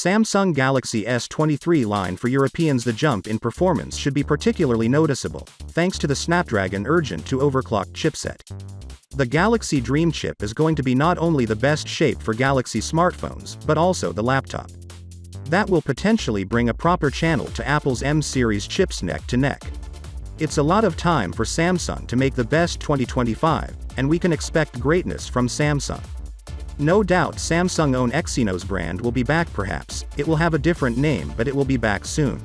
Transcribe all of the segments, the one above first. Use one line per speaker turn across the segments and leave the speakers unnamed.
Samsung Galaxy S23 line for Europeans. The jump in performance should be particularly noticeable, thanks to the Snapdragon Urgent 2 overclocked chipset. The Galaxy Dream chip is going to be not only the best shape for Galaxy smartphones, but also the laptop. That will potentially bring a proper channel to Apple's M series chips neck to neck. It's a lot of time for Samsung to make the best 2025, and we can expect greatness from Samsung. No doubt Samsung own Exynos brand will be back. Perhaps it will have a different name, but it will be back soon.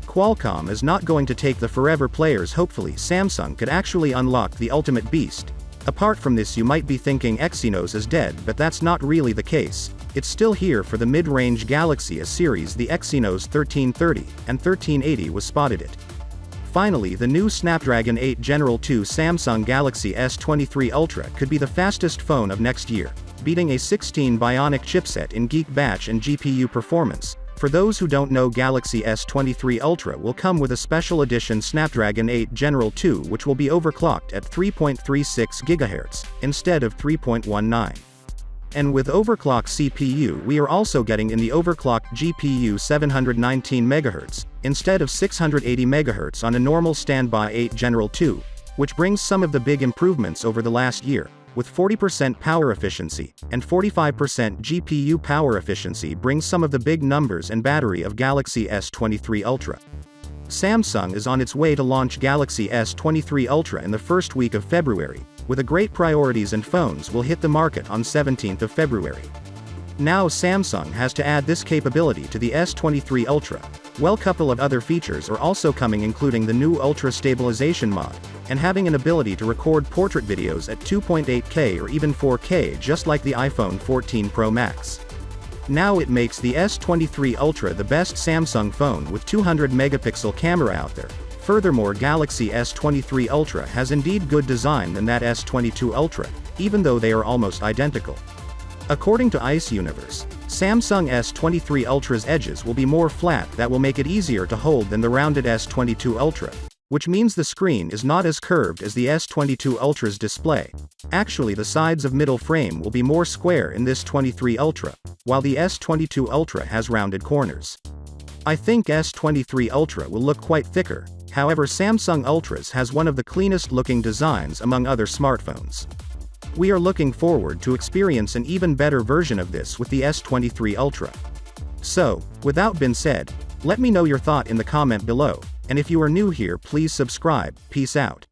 Qualcomm is not going to take the forever players. Hopefully Samsung could actually unlock the ultimate beast. Apart from this, you might be thinking Exynos is dead, but that's not really the case. It's still here for the mid-range Galaxy A series. The Exynos 1330 and 1380 was spotted it. Finally, the new Snapdragon 8 Gen 2 Samsung Galaxy S23 Ultra could be the fastest phone of next year, beating a 16 Bionic chipset in Geek Batch and GPU performance. For those who don't know, Galaxy S23 Ultra will come with a special edition Snapdragon 8 Gen 2, which will be overclocked at 3.36 GHz, instead of 3.19. And with overclock CPU, we are also getting in the overclocked GPU 719 MHz, instead of 680 MHz on a normal standby 8 Gen 2, which brings some of the big improvements over the last year. With 40% power efficiency, and 45% GPU power efficiency brings some of the big numbers and battery of Galaxy S23 Ultra. Samsung is on its way to launch Galaxy S23 Ultra in the first week of February, with a great priorities, and phones will hit the market on 17th of February. Now Samsung has to add this capability to the S23 Ultra. Well, a couple of other features are also coming, including the new Ultra Stabilization mod, and having an ability to record portrait videos at 2.8K or even 4K, just like the iPhone 14 Pro Max. Now it makes the S23 Ultra the best Samsung phone with 200 megapixel camera out there. Furthermore, Galaxy S23 Ultra has indeed good design than that S22 Ultra, even though they are almost identical. According to Ice Universe, Samsung S23 Ultra's edges will be more flat. That will make it easier to hold than the rounded S22 Ultra, which means the screen is not as curved as the S22 Ultra's display. Actually, the sides of middle frame will be more square in this 23 Ultra, while the S22 Ultra has rounded corners. I think S23 Ultra will look quite thicker. However, Samsung Ultras has one of the cleanest looking designs among other smartphones. We are looking forward to experience an even better version of this with the S23 Ultra. So, without being said, let me know your thought in the comment below, and if you are new here, please subscribe. Peace out.